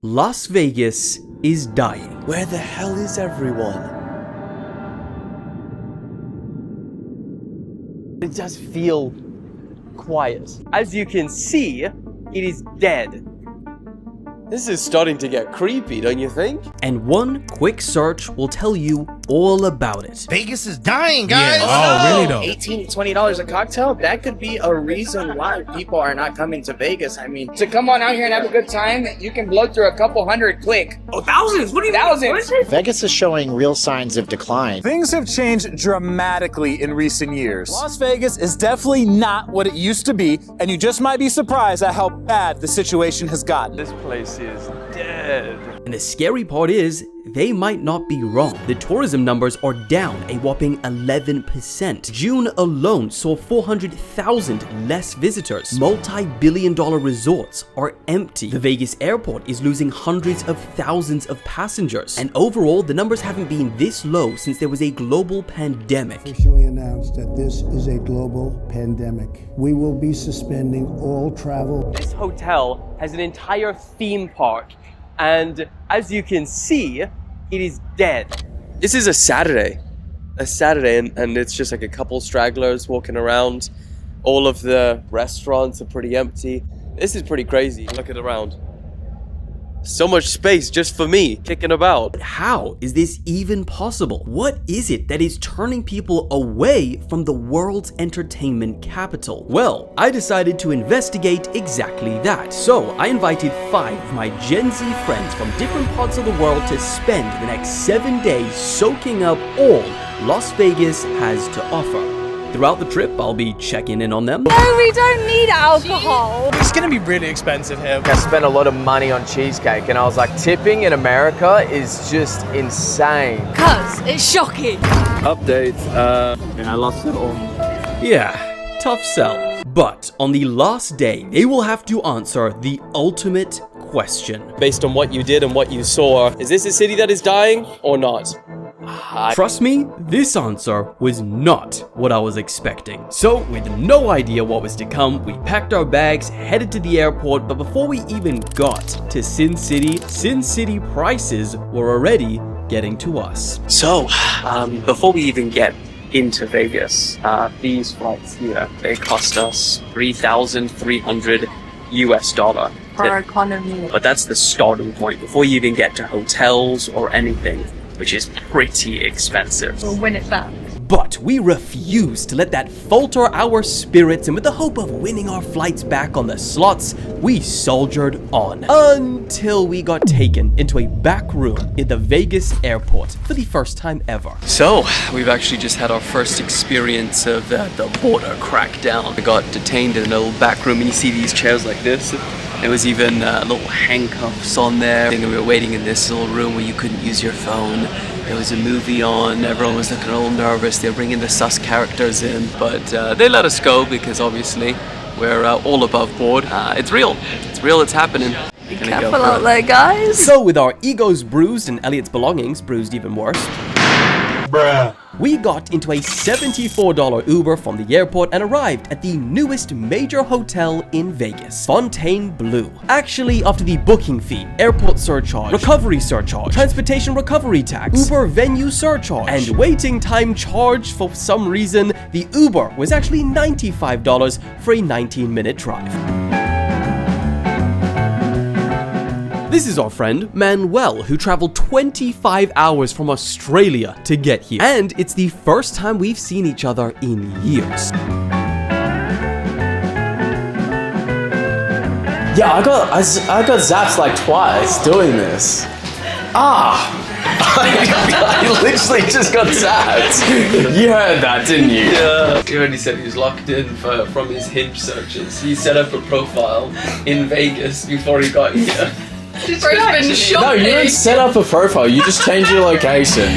Las Vegas is dying. Where the hell is everyone? It does feel quiet. As you can see, it is dead. This is starting to get creepy, don't you think? And one quick search will tell you all about it. Vegas is dying, guys! Yeah. Really though? $18 to $20 a cocktail, that could be a reason why people are not coming to Vegas. I mean, to come on out here and have a good time, you can blow through a couple hundred quick. Oh, thousands? What do you mean? Thousands? Vegas is showing real signs of decline. Things have changed dramatically in recent years. Las Vegas is definitely not what it used to be, and you just might be surprised at how bad the situation has gotten. This place is dead. And the scary part is, they might not be wrong. The tourism numbers are down a whopping 11%. June alone saw 400,000 less visitors. Multi-billion-dollar resorts are empty. The Vegas airport is losing hundreds of thousands of passengers. And overall, the numbers haven't been this low since there was a global pandemic. Officially announced that this is a global pandemic. We will be suspending all travel. This hotel has an entire theme park, and as you can see, it is dead. This is a Saturday, and it's just like a couple stragglers walking around. All of the restaurants are pretty empty. This is pretty crazy. Look at around. So much space just for me, kicking about. But how is this even possible? What is it that is turning people away from the world's entertainment capital? Well, I decided to investigate exactly that. So I invited 5 of my Gen Z friends from different parts of the world to spend the next 7 days soaking up all Las Vegas has to offer. Throughout the trip, I'll be checking in on them. No, we don't need alcohol. It's gonna be really expensive here. I spent a lot of money on cheesecake and I was like, tipping in America is just insane. Cuz it's shocking. Update, I lost it all. Yeah, tough sell. But on the last day, they will have to answer the ultimate question. Based on what you did and what you saw, is this a city that is dying or not? Trust me, this answer was not what I was expecting. So, with no idea what was to come, we packed our bags, headed to the airport, but before we even got to Sin City prices were already getting to us. So, before we even get into Vegas, these flights here, they cost us $3,300 US. For economy. But that's the starting point before you even get to hotels or anything, which is pretty expensive. We'll win it back. But we refused to let that falter our spirits, and with the hope of winning our flights back on the slots, we soldiered on. Until we got taken into a back room in the Vegas airport for the first time ever. So, we've actually just had our first experience of the border crackdown. We got detained in a little back room, and you see these chairs like this. There was even little handcuffs on there. And we were waiting in this little room where you couldn't use your phone. There was a movie on, everyone was looking all nervous. They were bringing the sus characters in, but they let us go because obviously we're all above board. It's real, it's happening. Be careful out there, guys. So with our egos bruised and Elliot's belongings bruised even worse, Bruh. we got into a $74 Uber from the airport and arrived at the newest major hotel in Vegas, Fontainebleau. Actually, after the booking fee, airport surcharge, recovery surcharge, transportation recovery tax, Uber venue surcharge, and waiting time charge, for some reason, the Uber was actually $95 for a 19-minute drive. This is our friend Manuel, who traveled 25 hours from Australia to get here. And it's the first time we've seen each other in years. Yeah, I got zapped like twice doing this. I literally just got zapped. You heard that, didn't you? Yeah. He already said he was locked in from his Hinge searches. He set up a profile in Vegas before he got here. No, you don't set up a profile, you just change your location.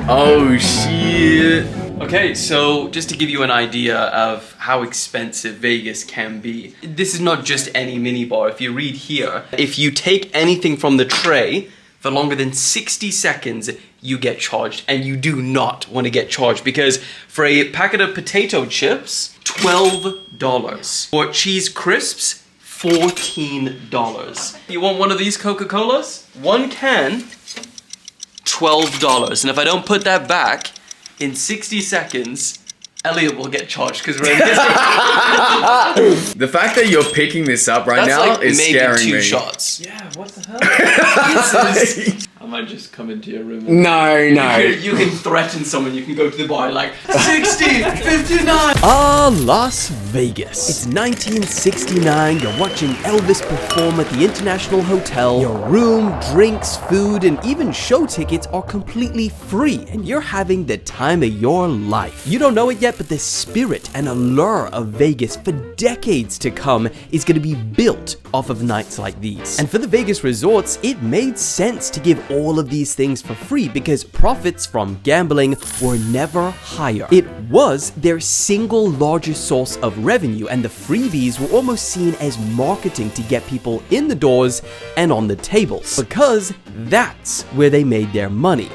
Oh shit. Okay, so just to give you an idea of how expensive Vegas can be, this is not just any minibar. If you read here, if you take anything from the tray for longer than 60 seconds, you get charged, and you do not want to get charged because for a packet of potato chips, $12. For cheese crisps, $14. You want one of these Coca-Colas? One can, $12. And if I don't put that back in 60 seconds, Elliot will get charged because we're in this. The fact that you're picking this up right now like is maybe scaring two me. shots. Yeah, what the hell? This is... I might just come into your room. No. You can threaten someone. You can go to the bar like 60, 59. Las Vegas. It's 1969. You're watching Elvis perform at the International Hotel. Your room, drinks, food, and even show tickets are completely free, and you're having the time of your life. You don't know it yet, but the spirit and allure of Vegas for decades to come is going to be built off of nights like these. And for the Vegas resorts, it made sense to give all of these things for free because profits from gambling were never higher. It was their single largest source of revenue, and the freebies were almost seen as marketing to get people in the doors and on the tables, because that's where they made their money.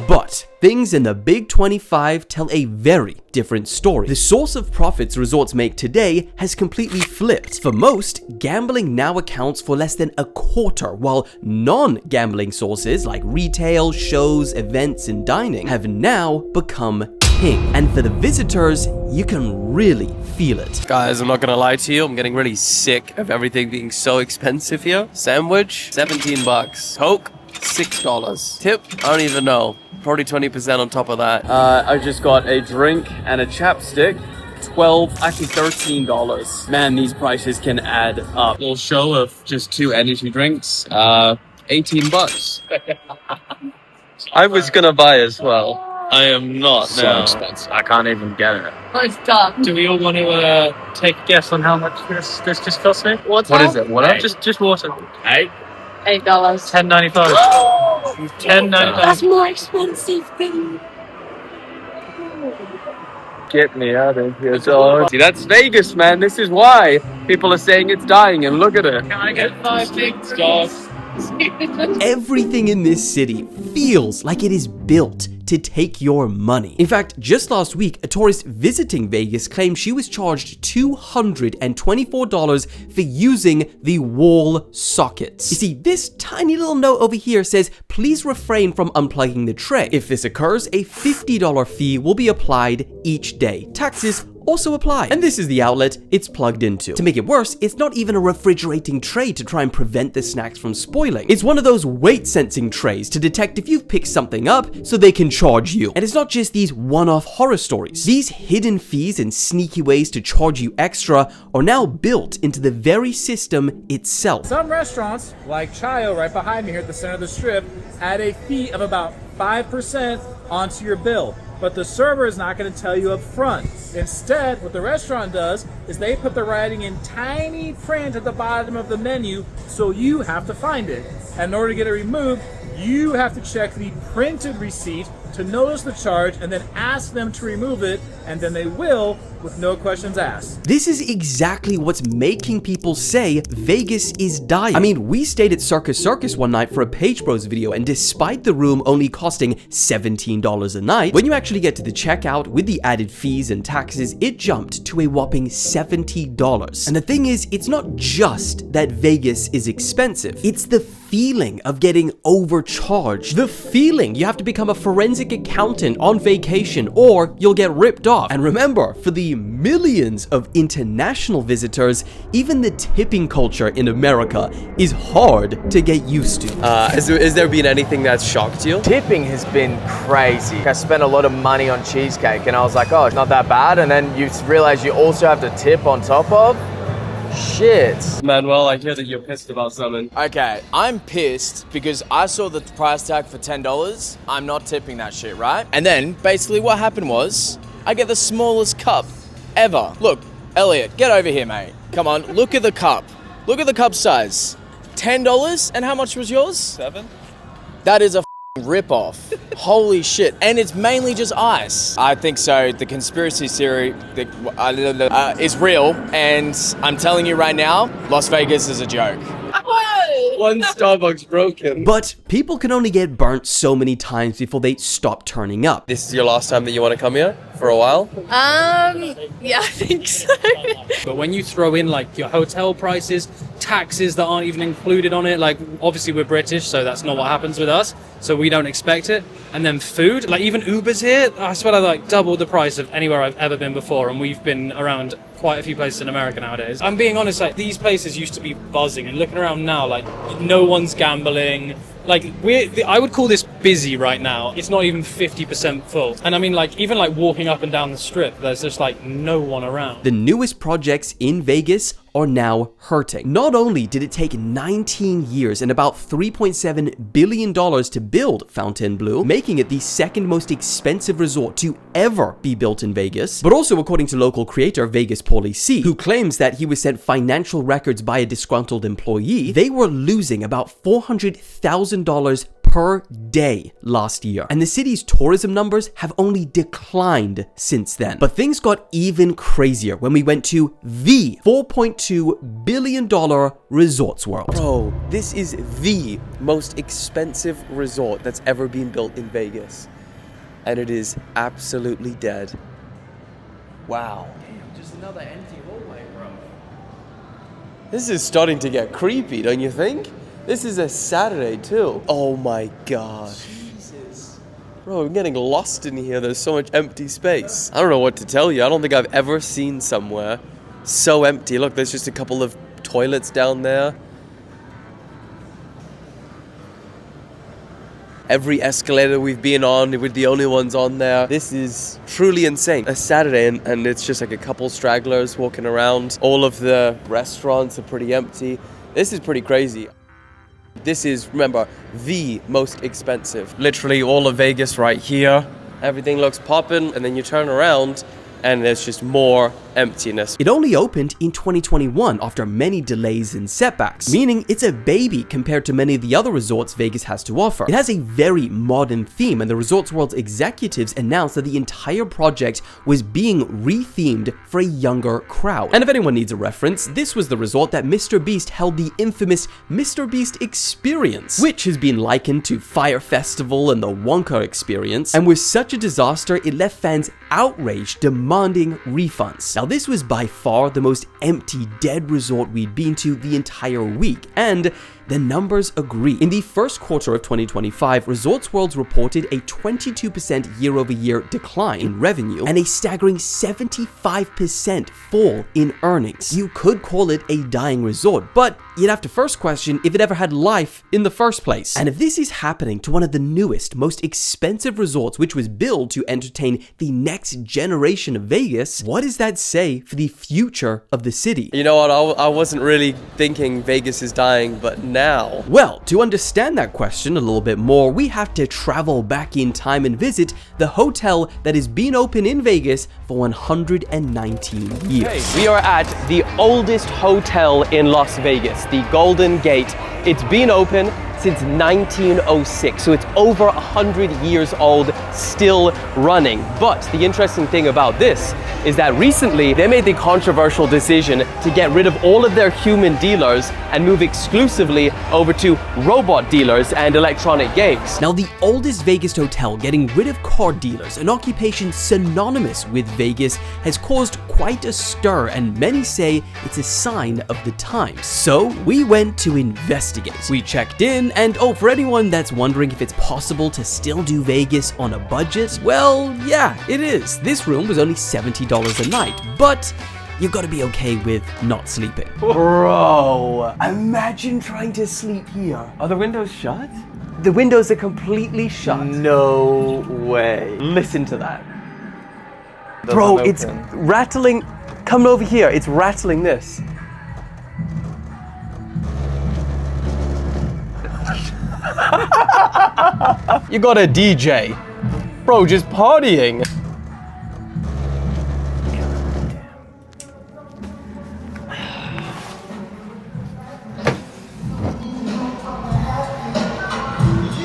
But things in the Big 25 tell a very different story. The source of profits resorts make today has completely flipped. For most, gambling now accounts for less than a quarter, while non-gambling sources like retail, shows, events, and dining have now become king. And for the visitors, you can really feel it. Guys, I'm not gonna lie to you, I'm getting really sick of everything being so expensive here. Sandwich, $17. Coke, $6. Tip, I don't even know. Probably 20% on top of that. I just got a drink and a chapstick. $12, actually $13. Man, these prices can add up. Little show of just 2 energy drinks. $18. I was gonna buy as well. I am not now. Expensive. I can't even get it. It's done. Do we all want to take a guess on how much this just cost me? Water? What is it? What? Just water. $8. $10.95. $10.95. That's more expensive than... Get me out of here, dog. See, that's Vegas, man. This is why people are saying it's dying, and look at it. Can I get 5 things, guys? Everything in this city feels like it is built to take your money. In fact, just last week, a tourist visiting Vegas claimed she was charged $224 for using the wall sockets. You see, this tiny little note over here says, please refrain from unplugging the tray. If this occurs, a $50 fee will be applied each day. Taxes also apply. And this is the outlet it's plugged into. To make it worse, it's not even a refrigerating tray to try and prevent the snacks from spoiling. It's one of those weight sensing trays to detect if you've picked something up so they can charge you. And it's not just these one-off horror stories. These hidden fees and sneaky ways to charge you extra are now built into the very system itself. Some restaurants, like Chayo right behind me here at the center of the strip, add a fee of about 5% onto your bill. But the server is not going to tell you up front. Instead, what the restaurant does is they put the writing in tiny print at the bottom of the menu, so you have to find it. And in order to get it removed, you have to check the printed receipt to notice the charge and then ask them to remove it, and then they will with no questions asked. This is exactly what's making people say Vegas is dying. I mean, we stayed at Circus Circus one night for a Page Bros video, and despite the room only costing $17 a night, when you actually get to the checkout with the added fees and taxes, it jumped to a whopping $70. And the thing is, it's not just that Vegas is expensive, it's the feeling of getting overcharged. The feeling you have to become a forensic accountant on vacation or you'll get ripped off. And remember, for the millions of international visitors, even the tipping culture in America is hard to get used to. Has there been anything that's shocked you? Tipping has been crazy. I spent a lot of money on cheesecake and I was like, oh, it's not that bad. And then you realize you also have to tip on top of. Shit. Manuel, I hear that you're pissed about something. Okay, I'm pissed because I saw the price tag for $10. I'm not tipping that shit, right? And then basically what happened was I get the smallest cup ever. Look, Elliot, get over here, mate. Come on, look at the cup. Look at the cup size. $10, and how much was yours? $7. That is a rip-off. Holy shit. And it's mainly just ice. I think so. The conspiracy theory is real, and I'm telling you right now, Las Vegas is a joke. One Starbucks broken. But people can only get burnt so many times before they stop turning up. This is your last time that you want to come here for a while? Yeah, I think so. But when you throw in like your hotel prices, taxes that aren't even included on it, like obviously we're British, so that's not what happens with us, so we don't expect it. And then food, like even Uber's here, I swear I like doubled the price of anywhere I've ever been before, and we've been around quite a few places in America nowadays. I'm being honest, like these places used to be buzzing, and looking around now, like no one's gambling. Like I would call this busy right now. It's not even 50% full. And I mean, like even like walking up and down the strip, there's just like no one around. The newest projects in Vegas are now hurting. Not only did it take 19 years and about $3.7 billion to build Fontainebleau, making it the second most expensive resort to ever be built in Vegas, but also according to local creator Vegas Paulie C, who claims that he was sent financial records by a disgruntled employee, they were losing about $400,000 per day last year. And the city's tourism numbers have only declined since then. But things got even crazier when we went to the $4.2 billion Resorts World. Bro, this is the most expensive resort that's ever been built in Vegas. And it is absolutely dead. Wow. Damn, just another empty hallway, bro. This is starting to get creepy, don't you think? This is a Saturday too. Oh my god. Jesus. Bro, I'm getting lost in here. There's so much empty space. I don't know what to tell you. I don't think I've ever seen somewhere so empty. Look, there's just a couple of toilets down there. Every escalator we've been on, we're the only ones on there. This is truly insane. A Saturday and it's just like a couple stragglers walking around. All of the restaurants are pretty empty. This is pretty crazy. This is, remember, the most expensive. Literally all of Vegas right here. Everything looks poppin', and then you turn around and there's just more emptiness. It only opened in 2021 after many delays and setbacks, meaning it's a baby compared to many of the other resorts Vegas has to offer. It has a very modern theme, and the Resorts World's executives announced that the entire project was being rethemed for a younger crowd. And if anyone needs a reference, this was the resort that Mr. Beast held the infamous Mr. Beast Experience, which has been likened to Fire Festival and the Wonka Experience, and was such a disaster it left fans outraged, demanding refunds. Now, this was by far the most empty, dead resort we'd been to the entire week, and the numbers agree. In the first quarter of 2025, Resorts World reported a 22% year-over-year decline in revenue and a staggering 75% fall in earnings. You could call it a dying resort, but you'd have to first question if it ever had life in the first place. And if this is happening to one of the newest, most expensive resorts, which was built to entertain the next generation of Vegas, what does that say for the future of the city? You know what, I wasn't really thinking Vegas is dying, but now. Well, to understand that question a little bit more, we have to travel back in time and visit the hotel that has been open in Vegas for 119 years. Okay, we are at the oldest hotel in Las Vegas, the Golden Gate. It's been open since 1906, so it's over 100 years old, still running. But the interesting thing about this is that recently they made the controversial decision to get rid of all of their human dealers and move exclusively over to robot dealers and electronic games. Now, the oldest Vegas hotel getting rid of card dealers, an occupation synonymous with Vegas, has caused quite a stir, and many say it's a sign of the times. So we went to investigate. We checked in, and oh, for anyone that's wondering if it's possible to still do Vegas on a budget, well, yeah, it is. This room was only $70 a night, but you gotta be okay with not sleeping. Bro, imagine trying to sleep here. Are the windows shut? The windows are completely shut. No way. Listen to that. Bro, it's rattling. Come over here, it's rattling this. You got a DJ. Bro, just partying.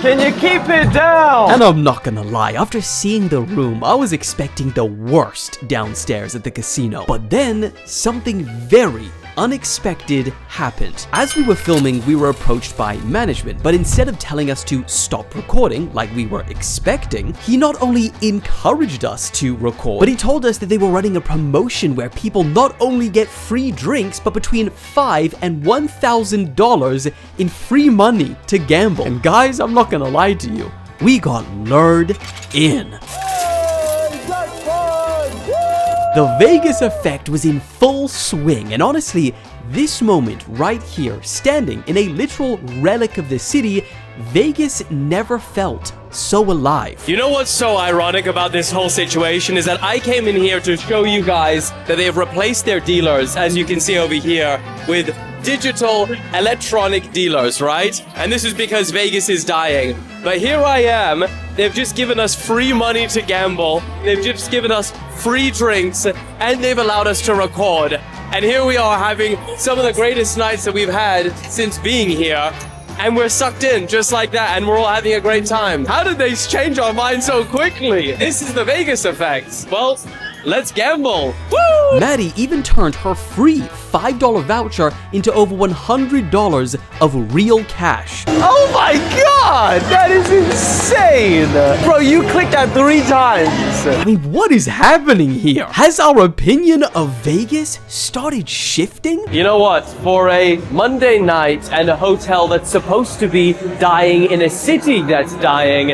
Can you keep it down? And I'm not gonna lie, after seeing the room, I was expecting the worst downstairs at the casino. But then, something very unexpected happened. As we were filming, we were approached by management, but instead of telling us to stop recording like we were expecting, he not only encouraged us to record, but he told us that they were running a promotion where people not only get free drinks, but between $5,000 and $1,000 in free money to gamble. And guys, I'm not gonna lie to you, we got lured in. The Vegas effect was in full swing, and honestly, this moment right here, standing in a literal relic of the city, Vegas never felt so alive. You know what's so ironic about this whole situation is that I came in here to show you guys that they've replaced their dealers, as you can see over here, with digital electronic dealers, right? And this is because Vegas is dying. But here I am, they've just given us free money to gamble, they've just given us free drinks, and they've allowed us to record. And here we are having some of the greatest nights that we've had since being here. And we're sucked in just like that, and we're all having a great time. How did they change our minds so quickly? This is the Vegas effect. Well, let's gamble. Woo! Maddie even turned her free $5 voucher into over $100 of real cash. Oh my god! That is insane! Bro, you clicked that 3 times. I mean, what is happening here? Has our opinion of Vegas started shifting? You know what? For a Monday night and a hotel that's supposed to be dying in a city that's dying,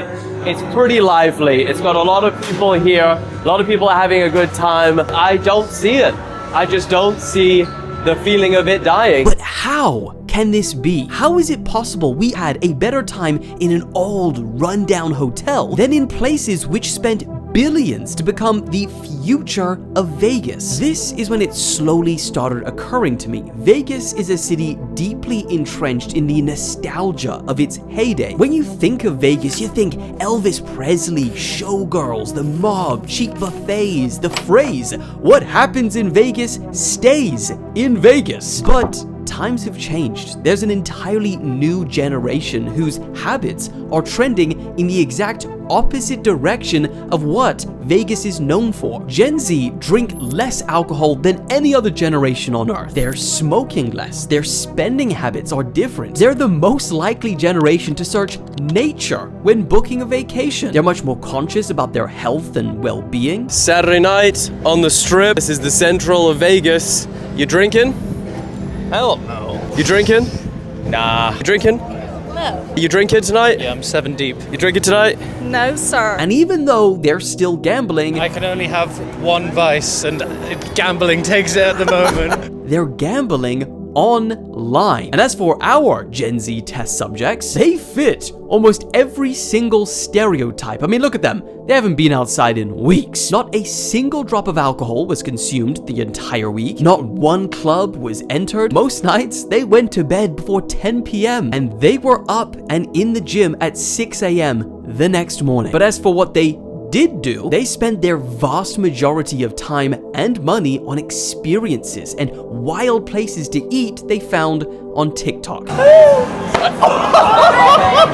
it's pretty lively. It's got a lot of people here. A lot of people are having a good time. I don't see it. I just don't see the feeling of it dying. But how can this be? How is it possible we had a better time in an old, rundown hotel than in places which spent billions to become the future of Vegas? This is when it slowly started occurring to me. Vegas is a city deeply entrenched in the nostalgia of its heyday. When you think of Vegas, you think Elvis Presley, showgirls, the mob, cheap buffets, the phrase, "What happens in Vegas stays in Vegas." But times have changed. There's an entirely new generation whose habits are trending in the exact opposite direction of what Vegas is known for. Gen Z drink less alcohol than any other generation on earth. They're smoking less. Their spending habits are different. They're the most likely generation to search nature when booking a vacation. They're much more conscious about their health and well-being. Saturday night on the Strip. This is the central of Vegas. You drinking? Hell no. You drinking? Nah. You drinking? No. You drinking tonight? Yeah, I'm 7 deep. You drinking tonight? No, sir. And even though they're still gambling, I can only have one vice, and gambling takes it at the moment. they're gambling online. And as for our Gen Z test subjects, they fit almost every single stereotype. I mean, look at them. They haven't been outside in weeks. Not a single drop of alcohol was consumed the entire week. Not one club was entered. Most nights, they went to bed before 10 p.m. and they were up and in the gym at 6 a.m. the next morning. But as for what they did do, they spent their vast majority of time and money on experiences and wild places to eat they found on TikTok.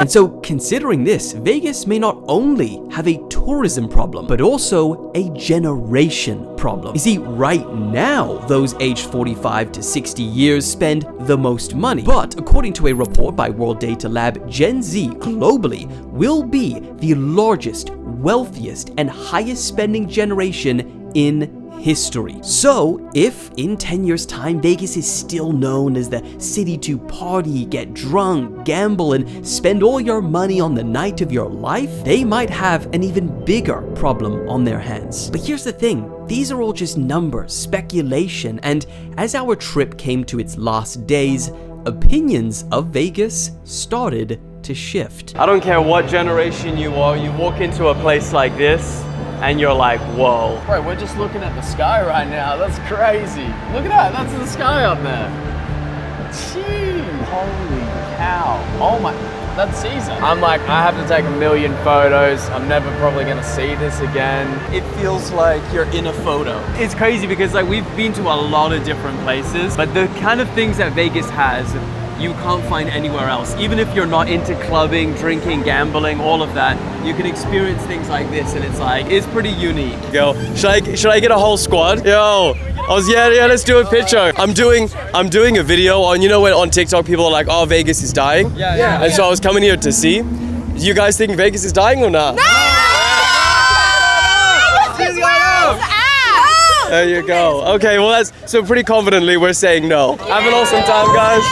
And so, considering this, Vegas may not only have a tourism problem, but also a generation problem. You see, right now, those aged 45 to 60 years spend the most money. But according to a report by World Data Lab, Gen Z globally will be the largest, wealthiest, and highest spending generation in history. So, if in 10 years' time Vegas is still known as the city to party, get drunk, gamble, and spend all your money on the night of your life, they might have an even bigger problem on their hands. But here's the thing, these are all just numbers, speculation, and as our trip came to its last days, opinions of Vegas started to shift. I don't care what generation you are, you walk into a place like this, and you're like, whoa. Bro, we're just looking at the sky right now. That's crazy. Look at that. That's the sky up there. Gee, holy cow. Oh my, that's Caesar. I'm like, I have to take 1,000,000 photos. I'm never probably gonna see this again. It feels like you're in a photo. It's crazy because like we've been to a lot of different places, but the kind of things that Vegas has, you can't find anywhere else. Even if you're not into clubbing, drinking, gambling, all of that, you can experience things like this, and it's pretty unique. Yo, should I get a whole squad? Yo, yeah, let's do a picture. I'm doing a video on, you know, when on TikTok people are like, oh, Vegas is dying. Yeah. And so I was coming here to see. Do you guys think Vegas is dying or not? No! There you go. Okay, well that's so pretty confidently we're saying no. Have an awesome time, guys.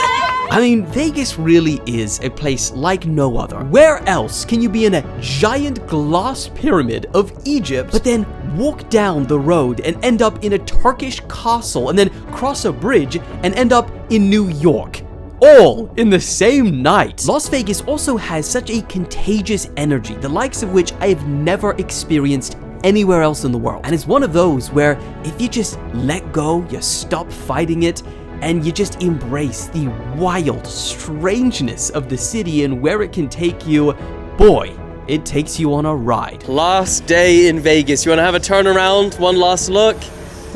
I mean, Vegas really is a place like no other. Where else can you be in a giant glass pyramid of Egypt, but then walk down the road and end up in a Turkish castle, and then cross a bridge and end up in New York? All in the same night. Las Vegas also has such a contagious energy, the likes of which I have never experienced anywhere else in the world. And it's one of those where if you just let go, you stop fighting it, and you just embrace the wild strangeness of the city and where it can take you, boy, it takes you on a ride. Last day in Vegas. You want to have a turnaround? One last look?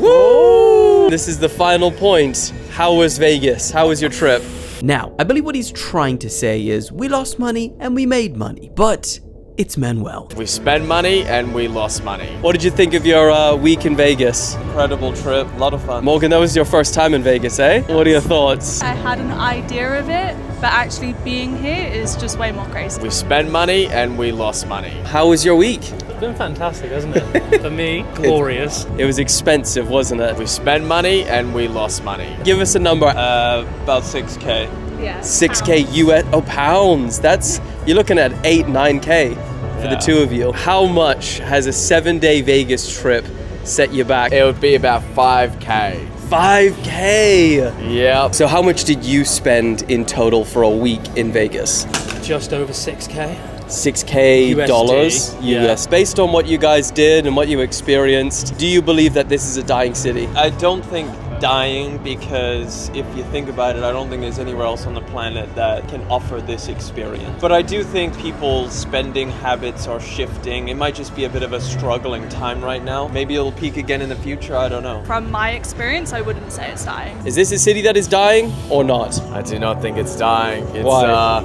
Woo! This is the final point. How was Vegas? How was your trip? Now, I believe what he's trying to say is we lost money and we made money, but it's Manuel. We spent money and we lost money. What did you think of your week in Vegas? Incredible trip, a lot of fun. Morgan, that was your first time in Vegas, eh? What are your thoughts? I had an idea of it, but actually being here is just way more crazy. We spent money and we lost money. How was your week? It's been fantastic, hasn't it? For me, glorious. It was expensive, wasn't it? We spent money and we lost money. Give us a number. About 6K. Yeah. 6K US, pounds. That's, you're looking at 9K for the two of you. How much has a 7-day Vegas trip set you back? It would be about 5K. 5K! Yep. So how much did you spend in total for a week in Vegas? Just over 6K. 6K USD, dollars yeah. US. Based on what you guys did and what you experienced, do you believe that this is a dying city? I don't think dying, because if you think about it, I don't think there's anywhere else on the planet that can offer this experience. But I do think people's spending habits are shifting. It might just be a bit of a struggling time right now. Maybe it'll peak again in the future, I don't know. From my experience, I wouldn't say it's dying. Is this a city that is dying or not? I do not think it's dying. Why?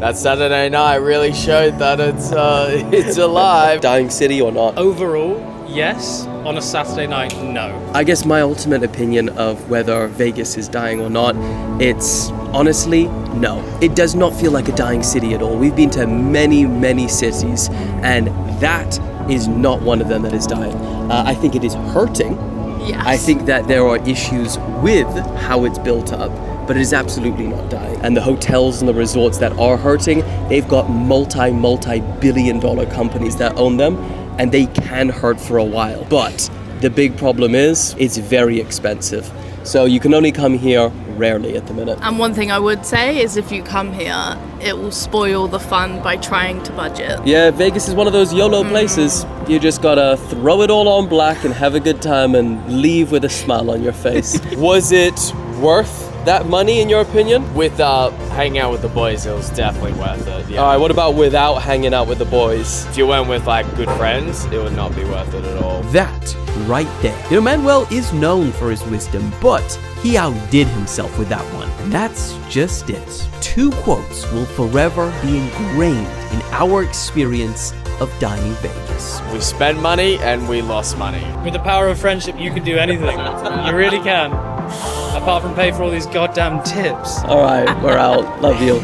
That Saturday night really showed that it's alive. Dying city or not? Overall, yes. On a Saturday night, no. I guess my ultimate opinion of whether Vegas is dying or not, it's honestly, no. It does not feel like a dying city at all. We've been to many, many cities, and that is not one of them that is dying. I think it is hurting. Yes. I think that there are issues with how it's built up, but it is absolutely not dying. And the hotels and the resorts that are hurting, they've got multi-billion-dollar companies that own them, and they can hurt for a while. But the big problem is, it's very expensive. So you can only come here rarely at the minute. And one thing I would say is if you come here, it will spoil the fun by trying to budget. Yeah, Vegas is one of those YOLO places. You just gotta throw it all on black and have a good time and leave with a smile on your face. Was it worth that money, in your opinion? With hanging out with the boys, it was definitely worth it. Yeah. All right, what about without hanging out with the boys? If you went with like good friends, it would not be worth it at all. That right there. You know, Manuel is known for his wisdom, but he outdid himself with that one. And that's just it. 2 quotes will forever be ingrained in our experience of dying Vegas. We spend money and we lost money. With the power of friendship, you can do anything. You really can. Apart from pay for all these goddamn tips. All right, we're out. Love you.